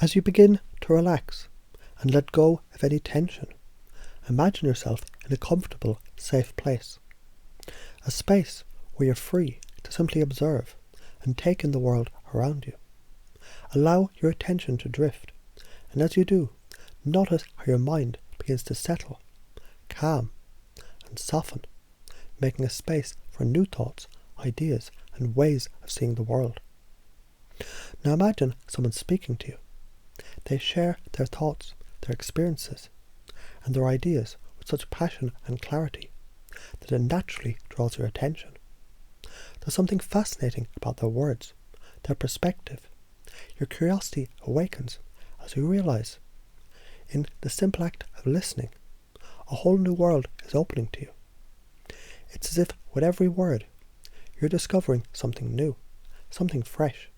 As you begin to relax and let go of any tension, imagine yourself in a comfortable, safe place. A space where you're free to simply observe and take in the world around you. Allow your attention to drift, and as you do, notice how your mind begins to settle, calm, and soften, making a space for new thoughts, ideas, and ways of seeing the world. Now imagine someone speaking to you. They share their thoughts, their experiences, and their ideas with such passion and clarity that it naturally draws your attention. There's something fascinating about their words, their perspective. Your curiosity awakens as you realize, in the simple act of listening, a whole new world is opening to you. It's as if with every word, you're discovering something new, something fresh,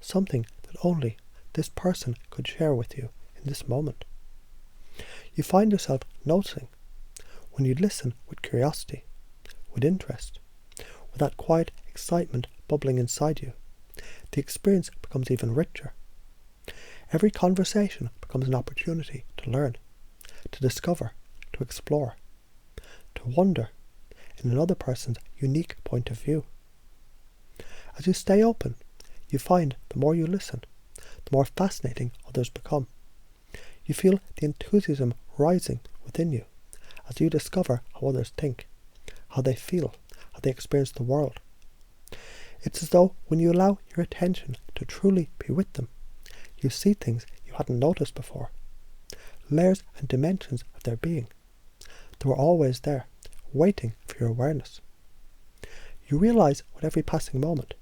something that only this person could share with you in this moment. You find yourself noticing, when you listen with curiosity, with interest, with that quiet excitement bubbling inside you, the experience becomes even richer. Every conversation becomes an opportunity to learn, to discover, to explore, to wonder in another person's unique point of view. As you stay open, you find the more you listen, the more fascinating others become. You feel the enthusiasm rising within you as you discover how others think, how they feel, how they experience the world. It's as though when you allow your attention to truly be with them, you see things you hadn't noticed before, layers and dimensions of their being. They were always there, waiting for your awareness. You realize with every passing moment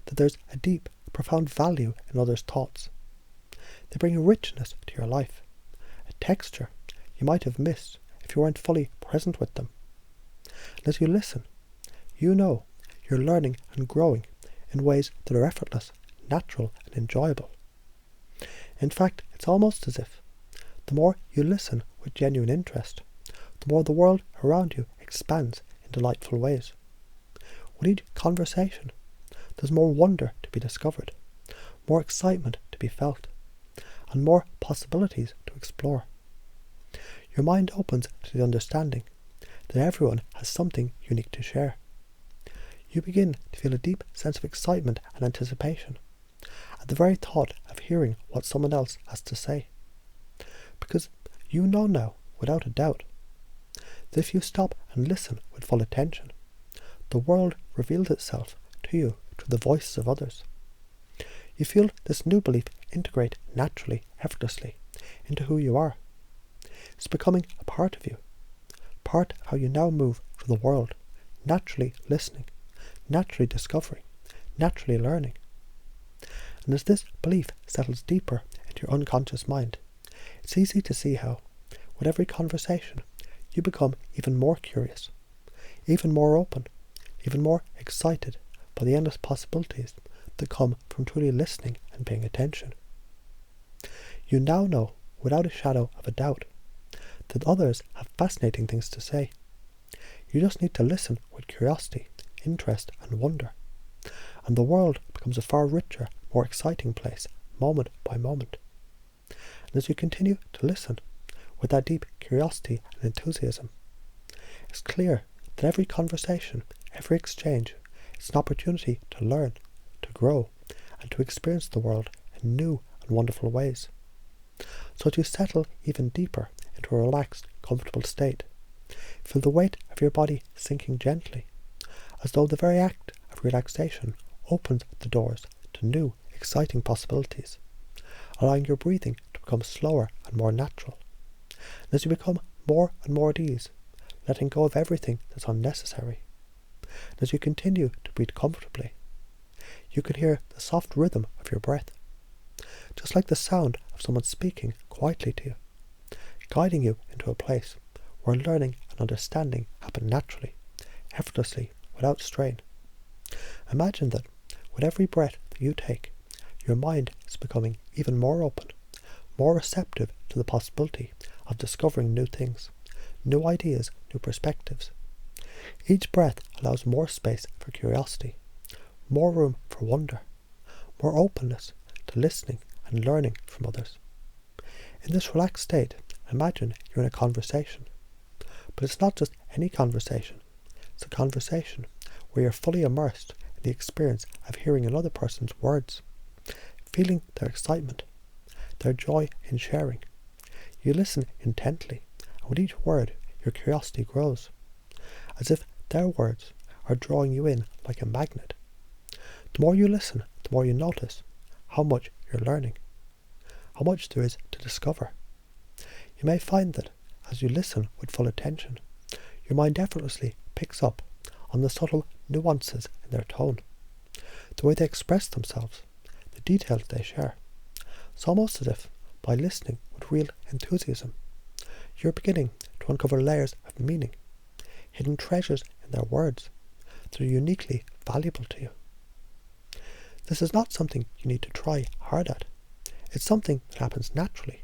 that there's a deep, profound value in others' thoughts. They bring a richness to your life, a texture you might have missed if you weren't fully present with them. And as you listen, you know you're learning and growing in ways that are effortless, natural, and enjoyable. In fact, it's almost as if the more you listen with genuine interest, the more the world around you expands in delightful ways. With each conversation, there's more wonder to be discovered, more excitement to be felt, and more possibilities to explore. Your mind opens to the understanding that everyone has something unique to share. You begin to feel a deep sense of excitement and anticipation at the very thought of hearing what someone else has to say. Because you know now, without a doubt, that if you stop and listen with full attention, the world reveals itself to you through the voices of others. You feel this new belief integrate naturally, effortlessly, into who you are. It's becoming a part of you, part of how you now move through the world, naturally listening, naturally discovering, naturally learning. And as this belief settles deeper into your unconscious mind, it's easy to see how, with every conversation, you become even more curious, even more open, even more excited by the endless possibilities that come from truly listening and paying attention. You now know, without a shadow of a doubt, that others have fascinating things to say. You just need to listen with curiosity, interest, and wonder, and the world becomes a far richer, more exciting place, moment by moment. And as you continue to listen with that deep curiosity and enthusiasm, it's clear that every conversation, every exchange, is an opportunity to learn, to grow, and to experience the world in new and wonderful ways. So as you settle even deeper into a relaxed, comfortable state, feel the weight of your body sinking gently, as though the very act of relaxation opens the doors to new, exciting possibilities, allowing your breathing to become slower and more natural. And as you become more and more at ease, letting go of everything that's unnecessary, and as you continue to breathe comfortably, you can hear the soft rhythm of your breath, just like the sound of someone speaking quietly to you, guiding you into a place where learning and understanding happen naturally, effortlessly, without strain. Imagine that with every breath that you take, your mind is becoming even more open, more receptive to the possibility of discovering new things, new ideas, new perspectives. Each breath allows more space for curiosity, more room for wonder, more openness to listening and learning from others. In this relaxed state, imagine you're in a conversation. But it's not just any conversation. It's a conversation where you're fully immersed in the experience of hearing another person's words, feeling their excitement, their joy in sharing. You listen intently, and with each word, your curiosity grows, as if their words are drawing you in like a magnet. The more you listen, the more you notice how much you're learning, how much there is to discover. You may find that as you listen with full attention, your mind effortlessly picks up on the subtle nuances in their tone, the way they express themselves, the details they share. It's almost as if, by listening with real enthusiasm, you're beginning to uncover layers of meaning, hidden treasures in their words that are uniquely valuable to you. This is not something you need to try hard at. It's something that happens naturally.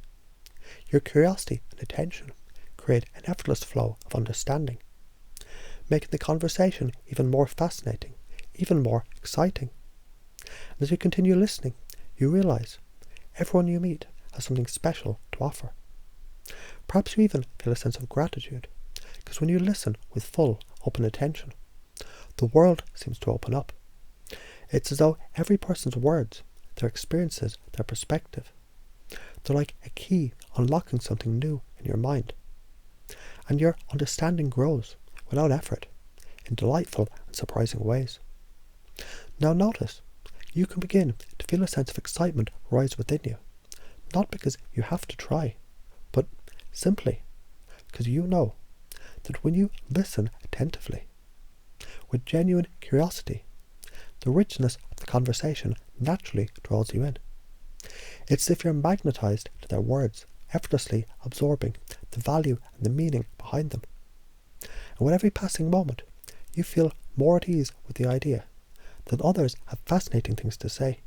Your curiosity and attention create an effortless flow of understanding, making the conversation even more fascinating, even more exciting. And as you continue listening, you realize everyone you meet has something special to offer. Perhaps you even feel a sense of gratitude, because when you listen with full, open attention, the world seems to open up. It's as though every person's words, their experiences, their perspective, they're like a key unlocking something new in your mind. And your understanding grows without effort, in delightful and surprising ways. Now notice, you can begin to feel a sense of excitement rise within you, not because you have to try, but simply because you know that when you listen attentively, with genuine curiosity, the richness of the conversation naturally draws you in. It's as if you're magnetized to their words, effortlessly absorbing the value and the meaning behind them. And with every passing moment, you feel more at ease with the idea that others have fascinating things to say.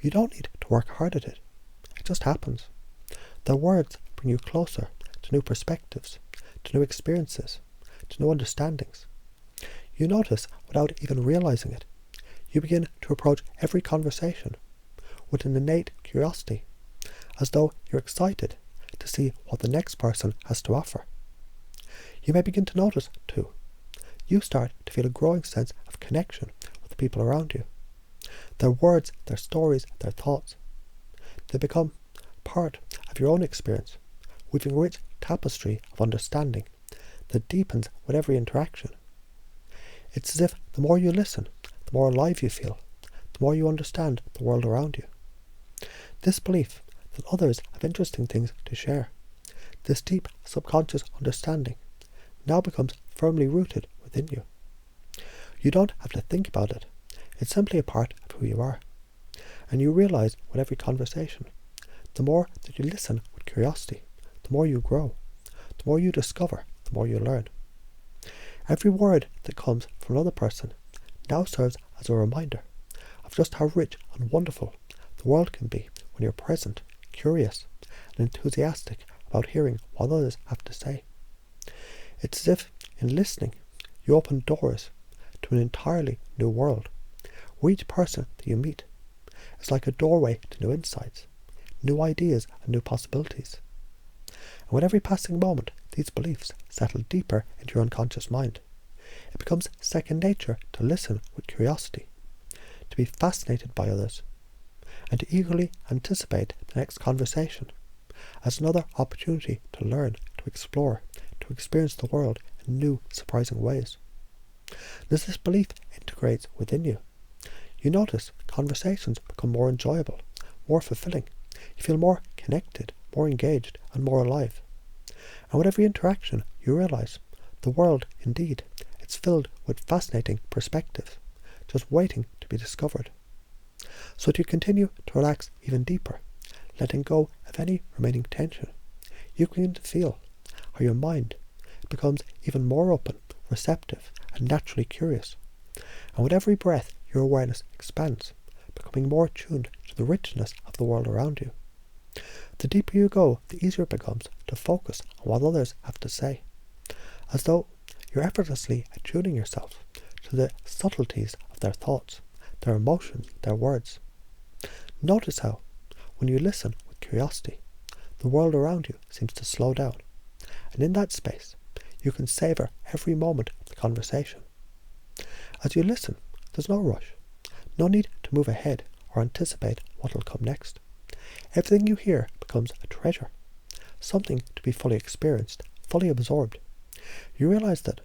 You don't need to work hard at it. It just happens. Their words bring you closer to new perspectives, to new experiences, to new understandings. You notice without even realizing it. You begin to approach every conversation with an innate curiosity, as though you're excited to see what the next person has to offer. You may begin to notice, too, you start to feel a growing sense of connection with the people around you. Their words, their stories, their thoughts, they become part of your own experience, weaving a rich tapestry of understanding that deepens with every interaction. It's as if the more you listen, the more alive you feel, the more you understand the world around you. This belief that others have interesting things to share, this deep subconscious understanding, now becomes firmly rooted within you. You don't have to think about it. It's simply a part of who you are. And you realize with every conversation, the more that you listen with curiosity, the more you grow, the more you discover, the more you learn. Every word that comes from another person now serves as a reminder of just how rich and wonderful the world can be when you're present, curious, and enthusiastic about hearing what others have to say. It's as if, in listening, you open doors to an entirely new world, where each person that you meet is like a doorway to new insights, new ideas and new possibilities. And with every passing moment, these beliefs settle deeper into your unconscious mind. It becomes second nature to listen with curiosity, to be fascinated by others, and to eagerly anticipate the next conversation as another opportunity to learn, to explore, to experience the world in new, surprising ways. And as this belief integrates within you, you notice conversations become more enjoyable, more fulfilling. You feel more connected, more engaged, and more alive. And with every interaction, you realize the world, indeed, it's filled with fascinating perspectives, just waiting to be discovered. So that you continue to relax even deeper, letting go of any remaining tension, you begin to feel how your mind becomes even more open, receptive, and naturally curious. And with every breath, your awareness expands, becoming more attuned to the richness of the world around you. The deeper you go, the easier it becomes to focus on what others have to say, as though you're effortlessly attuning yourself to the subtleties of their thoughts, their emotions, their words. Notice how, when you listen with curiosity, the world around you seems to slow down, and in that space, you can savour every moment of the conversation. As you listen, there's no rush, no need to move ahead or anticipate what will come next. Everything you hear becomes a treasure, something to be fully experienced, fully absorbed. You realise that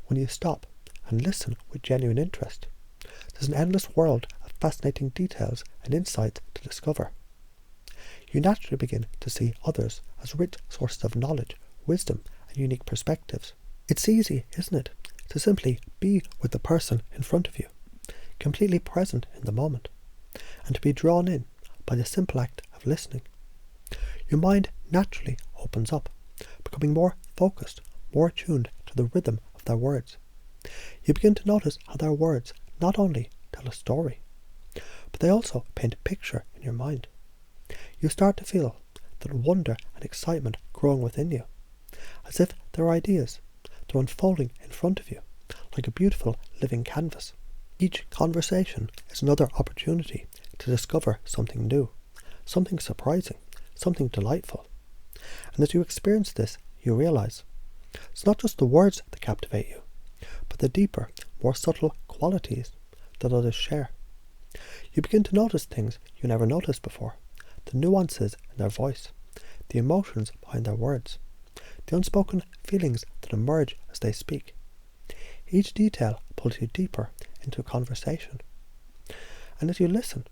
when you stop and listen with genuine interest, there's an endless world of fascinating details and insights to discover. You naturally begin to see others as rich sources of knowledge, wisdom, and unique perspectives. It's easy, isn't it, to simply be with the person in front of you, completely present in the moment, and to be drawn in by the simple act of listening. Your mind naturally opens up, becoming more focused, more attuned to the rhythm of their words. You begin to notice how their words not only tell a story, but they also paint a picture in your mind. You start to feel that wonder and excitement growing within you, as if their ideas, they're unfolding in front of you, like a beautiful living canvas. Each conversation is another opportunity to discover something new, something surprising, something delightful. And as you experience this, you realise it's not just the words that captivate you, but the deeper, more subtle qualities that others share. You begin to notice things you never noticed before, the nuances in their voice, the emotions behind their words, the unspoken feelings that emerge as they speak. Each detail pulls you deeper into a conversation. And as you listen,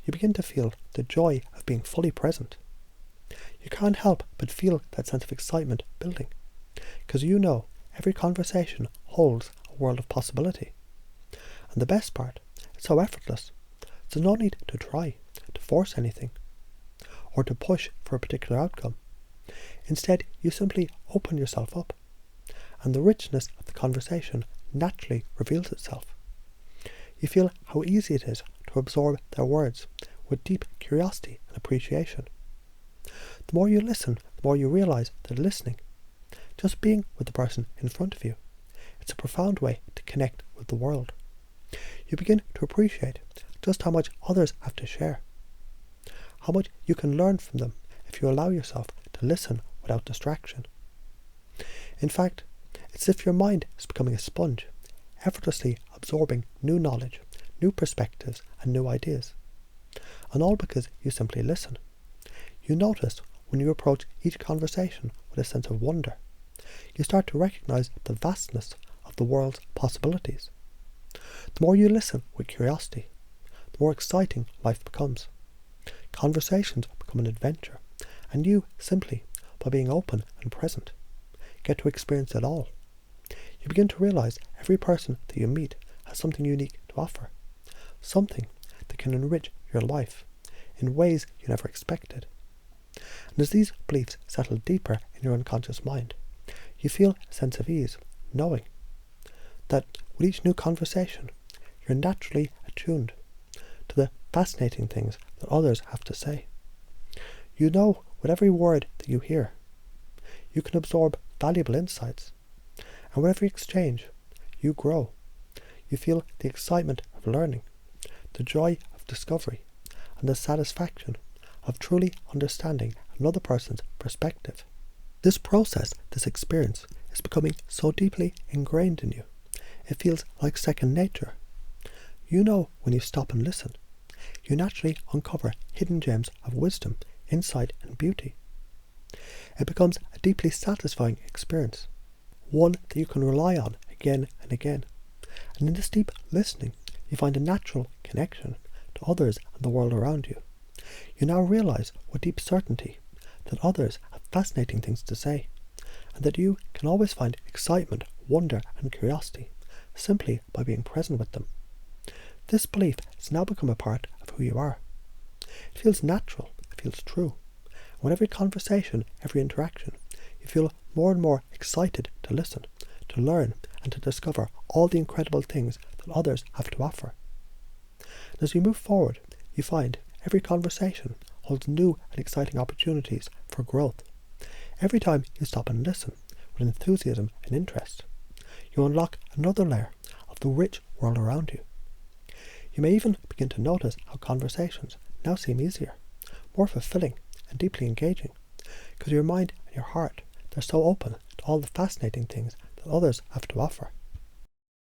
you begin to feel the joy of being fully present. You can't help but feel that sense of excitement building, because you know every conversation holds a world of possibility. And the best part, it's so effortless. There's no need to try, to force anything, or to push for a particular outcome. Instead, you simply open yourself up, and the richness of the conversation naturally reveals itself. You feel how easy it is to absorb their words with deep curiosity and appreciation. The more you listen, the more you realise that listening, just being with the person in front of you, it's a profound way to connect with the world. You begin to appreciate just how much others have to share, how much you can learn from them if you allow yourself to listen without distraction. In fact, it's as if your mind is becoming a sponge, effortlessly absorbing new knowledge, new perspectives, and new ideas. And all because you simply listen. You notice when you approach each conversation with a sense of wonder. You start to recognise the vastness of the world's possibilities. The more you listen with curiosity, the more exciting life becomes. Conversations become an adventure, and you simply, by being open and present, get to experience it all. You begin to realise every person that you meet has something unique to offer, something that can enrich your life in ways you never expected. And as these beliefs settle deeper in your unconscious mind, you feel a sense of ease, knowing that with each new conversation, you're naturally attuned to the fascinating things that others have to say. You know with every word that you hear, you can absorb valuable insights, and with every exchange, you grow. You feel the excitement of learning, the joy of discovery, and the satisfaction of truly understanding another person's perspective. This process, this experience, is becoming so deeply ingrained in you. It feels like second nature. You know when you stop and listen, you naturally uncover hidden gems of wisdom, insight, and beauty. It becomes a deeply satisfying experience, one that you can rely on again and again. And in this deep listening, you find a natural connection to others and the world around you. You now realise with deep certainty that others have fascinating things to say, and that you can always find excitement, wonder, and curiosity simply by being present with them. This belief has now become a part of who you are. It feels natural, it feels true. And with every conversation, every interaction, you feel more and more excited to listen, to learn, and to discover all the incredible things that others have to offer. And as you move forward, you find every conversation holds new and exciting opportunities for growth. Every time you stop and listen with enthusiasm and interest, you unlock another layer of the rich world around you. You may even begin to notice how conversations now seem easier, more fulfilling and deeply engaging, because your mind and your heart, they're so open to all the fascinating things that others have to offer.